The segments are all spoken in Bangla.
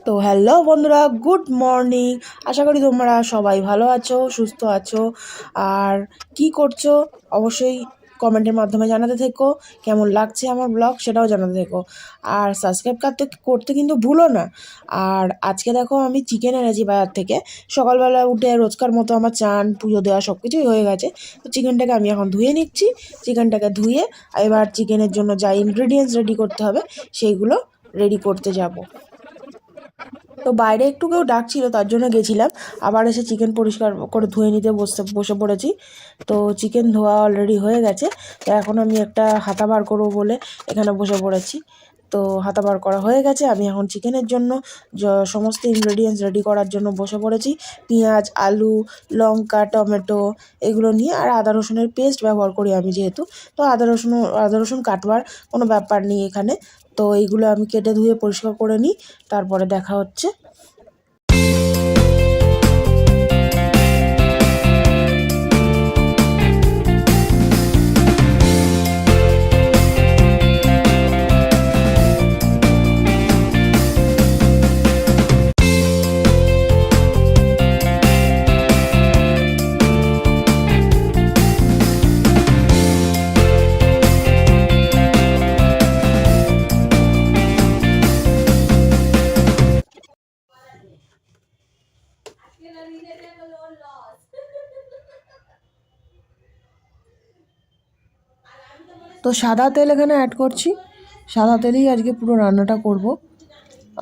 তো হ্যালো বন্ধুরা, গুড মর্নিং। আশা করি তোমরা সবাই ভালো আছো, সুস্থ আছো। আর কি করছো অবশ্যই কমেন্টের মাধ্যমে জানাতে থেকো। কেমন লাগছে আমার ব্লগ সেটাও জানাতে থেকো। আর সাবস্ক্রাইব করতে কিন্তু ভুলো না। আর আজকে দেখো আমি চিকেন এনেছি বাজার থেকে। সকালবেলা উঠে রোজকার মতো আমার চান পুজো দেওয়া সব কিছুই হয়ে গেছে। তো চিকেনটাকে আমি এখন ধুয়ে নিচ্ছি। চিকেনটাকে ধুয়ে এবার চিকেনের জন্য যা ইনগ্রিডিয়েন্টস রেডি করতে হবে সেইগুলো রেডি করতে যাব। তো বাইরে একটু কেউ ডাকছিল, তার জন্য গেছিলাম। আবার এসে চিকেন পরিষ্কার করে ধুয়ে নিতে বসে পড়েছি। তো চিকেন ধোয়া অলরেডি হয়ে গেছে। তো এখন আমি একটা হাতা বার করবো বলে এখানে বসে পড়েছি। তো হাতা বার করা হয়ে গেছে। আমি এখন চিকেনের জন্য সমস্ত ইনগ্রেডিয়েন্টস রেডি করার জন্য বসে পড়েছি। পেঁয়াজ, আলু, লঙ্কা, টমেটো এগুলো নিয়ে, আর আদা রসুনের পেস্ট ব্যবহার করি আমি যেহেতু। তো আদা রসুন কাটবার কোনো ব্যাপার নেই এখানে। তো এইগুলো আমি কেটে ধুয়ে পরিষ্কার করে নিই, তারপরে দেখা হচ্ছে। তো সাদা তেল এখানে অ্যাড করছি। সাদা তেলেই আজকে পুরো রান্নাটা করব।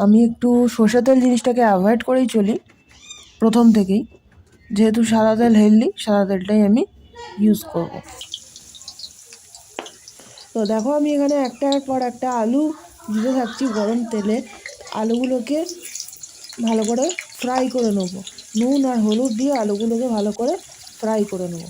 আমি একটু সর্ষে তেল জিনিসটাকে অ্যাভয়েড করেই চলি প্রথম থেকেই, যেহেতু সাদা তেল হেলদি, সাদা তেলটাই আমি ইউজ করব। তো দেখো আমি এখানে একটার পর একটা আলু দিতে থাকছি গরম তেলে। আলুগুলোকে ভালো করে ফ্রাই করে নেব। নুন আর হলুদ দিয়ে আলুগুলোকে ভালো করে ফ্রাই করে নেব।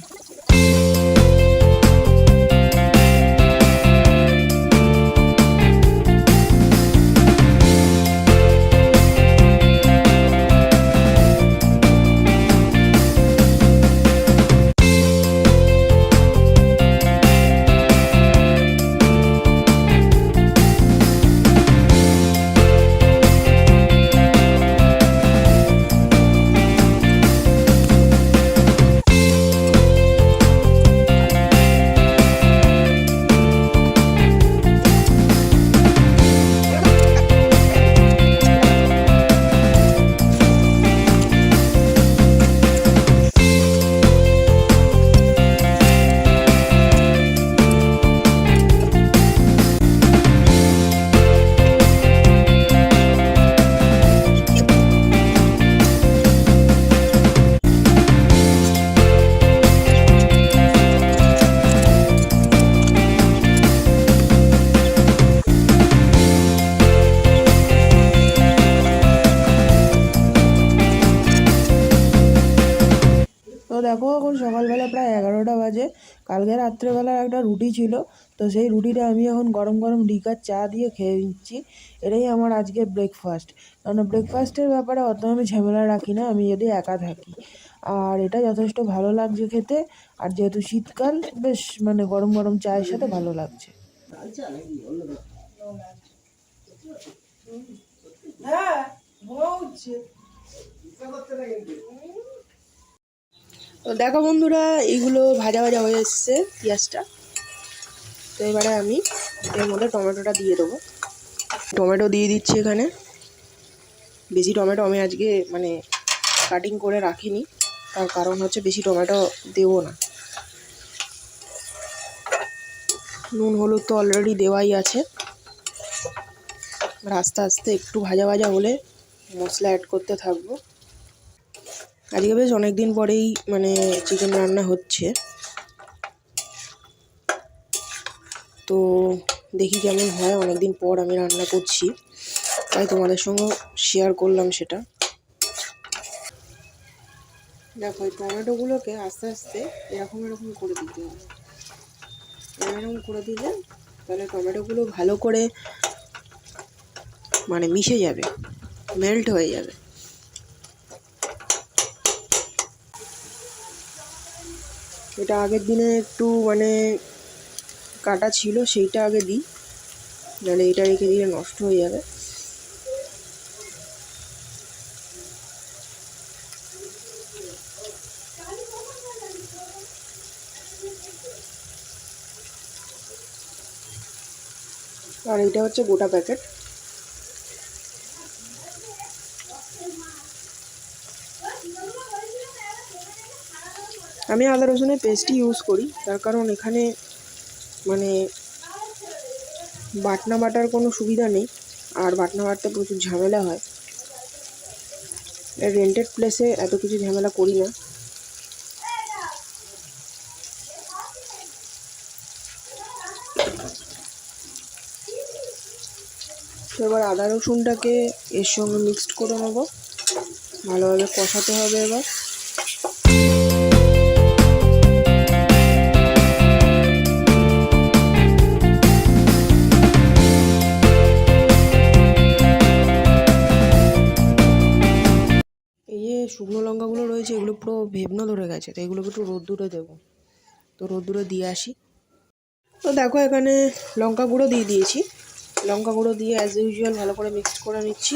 তো দেখো এখন সকালবেলা প্রায় 11টা বাজে। কালকে রাত্রেবেলার একটা রুটি ছিল, তো সেই রুটিটা আমি এখন গরম গরম ডিকার চা দিয়ে খেয়ে নিচ্ছি। এটাই আমার আজকে ব্রেকফাস্ট। কারণ ব্রেকফাস্টের ব্যাপারে অত আমি ঝামেলা রাখি না, আমি যদি একা থাকি। আর এটা যথেষ্ট ভালো লাগছে খেতে। আর যেহেতু শীতকাল, বেশ মানে গরম গরম চায়ের সাথে ভালো লাগছে। হ্যাঁ, তো দেখো বন্ধুরা, এইগুলো ভাজা ভাজা হয়ে এসছে পেঁয়াজটা। তো এবারে আমি এর মধ্যে টমেটোটা দিয়ে দেবো। টমেটো দিয়ে দিচ্ছি এখানে। বেশি টমেটো আমি আজকে মানে কাটিং করে রাখিনি, তার কারণ হচ্ছে বেশি টমেটো দেবো না। নুন হলুদ তো অলরেডি দেওয়াই আছে। আস্তে আস্তে একটু ভাজা ভাজা হলে মশলা অ্যাড করতে থাকবো। আজকে বেশ অনেক দিন পরেই মানে চিকেন রান্না হচ্ছে। তো দেখি কেমন হয়, অনেকদিন পর আমি রান্না করছি, তাই তোমাদের সঙ্গে শেয়ার করলাম সেটা। দেখো এই টমেটোগুলোকে আস্তে আস্তে এরকম এরকম করে দিতে হবে। এরকম করে দিলে তাহলে টমেটোগুলো ভালো করে মানে মিশে যাবে, মেল্ট হয়ে যাবে। এটা আগের দিনে একটু মানে কাটা ছিল, সেইটা আগে দিই, নাহলে এটা রেখে দিলে নষ্ট হয়ে যাবে। আর এটা হচ্ছে গোটা প্যাকেট। আমি আদা রসুনের পেস্টই ইউজ করি, তার কারণ এখানে মানে বাটনা বাটার কোনো সুবিধা নেই, আর বাটনা বাটতে প্রচুর ঝামেলা হয়। রেন্টেড প্লেসে এত কিছু ঝামেলা করি না। তো এবার আদা রসুনটাকে এর সঙ্গে মিক্সড করে নেবো, ভালোভাবে কষাতে হবে। এবার এই যে শুকনো লঙ্কাগুলো রয়েছে, এগুলো পুরো ভেবনা ধরে গেছে, তো এগুলোকে একটু রোদ্দুরে দেবো। তো রোদ্দুরে দিয়ে আসি। তো দেখো এখানে লঙ্কা গুঁড়ো দিয়ে দিয়েছি। লঙ্কা গুঁড়ো দিয়ে অ্যাজ ইউজুয়াল ভালো করে মিক্সড করে নিচ্ছি।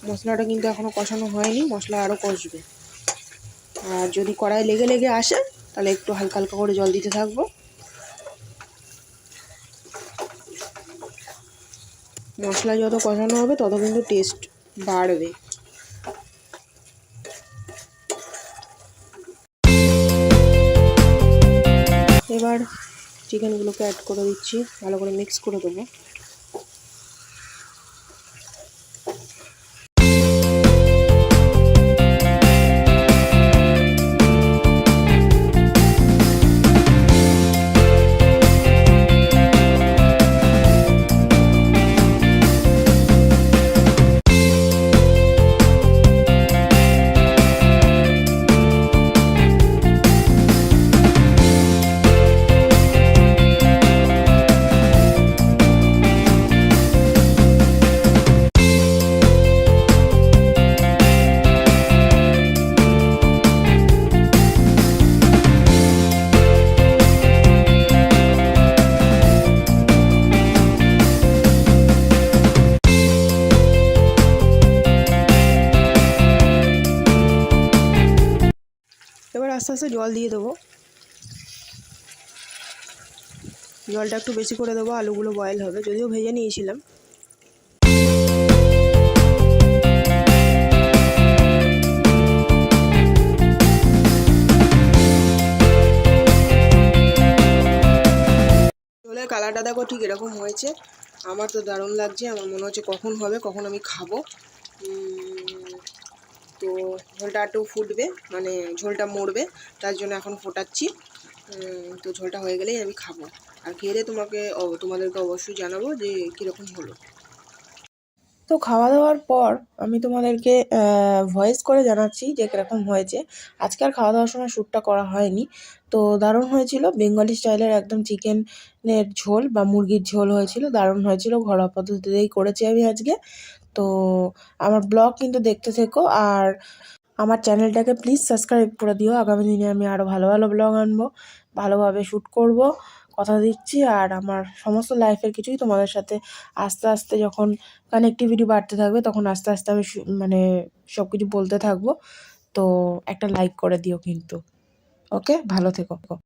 মশলাটা কিন্তু এখনও কষানো হয়নি, মশলা আরও কষবে। আর যদি কড়াই লেগে লেগে আসে তাহলে একটু হালকা হালকা করে জল দিতে থাকবো। মশলা যত কষানো হবে তত কিন্তু টেস্ট বাড়বে। এবার চিকেনগুলোকে অ্যাড করে দিচ্ছি, ভালো করে মিক্স করে দেবো। এবার আস্তে আস্তে জল দিয়ে দেবো। জলটা একটু বেশি করে দেবো, আলুগুলো বয়েল হবে, যদিও ভেজে নিয়েছিলাম। জলের কালারটা দেখো ঠিক এরকম হয়েছে। আমার তো দারুণ লাগছে, আমার মনে হচ্ছে কখন হবে, কখন আমি খাবো। তো ঝোলটা একটু ফুটবে, মানে ঝোলটা মরবে, তার জন্য এখন ফোটাচ্ছি। তো ঝোলটা হয়ে গেলেই আমি খাবো, আর খেয়ে দিয়ে তোমাদেরকে অবশ্যই জানাবো যে কীরকম হলো। তো খাওয়া দাওয়ার পর আমি তোমাদেরকে ভয়েস করে জানাচ্ছি যে কীরকম হয়েছে। আজকে আর খাওয়া দাওয়ার সময় শ্যুটটা করা হয়নি। তো দারুণ হয়েছিল, বেঙ্গলি স্টাইলের একদম চিকেনের ঝোল বা মুরগির ঝোল হয়েছিল, দারুণ হয়েছিল। ঘরোয়া পদ্ধতিতেই করেছি আমি আজকে। তো আমার ব্লগ কিন্তু দেখতে থেকো, আর আমার চ্যানেলটাকে প্লিজ সাবস্ক্রাইব করে দিও। আগামী দিনে আমি আরও ভালো ভালো ব্লগ আনবো, ভালোভাবে শ্যুট করব, কথা দিচ্ছি। আর আমার সমস্ত লাইফের কিছুই তোমাদের সাথে আস্তে আস্তে যখন কানেক্টিভিটি বাড়তে থাকবে, তখন আস্তে আস্তে আমি মানে সব কিছু বলতে থাকবো। তো একটা লাইক করে দিও কিন্তু। ওকে, ভালো থেকো।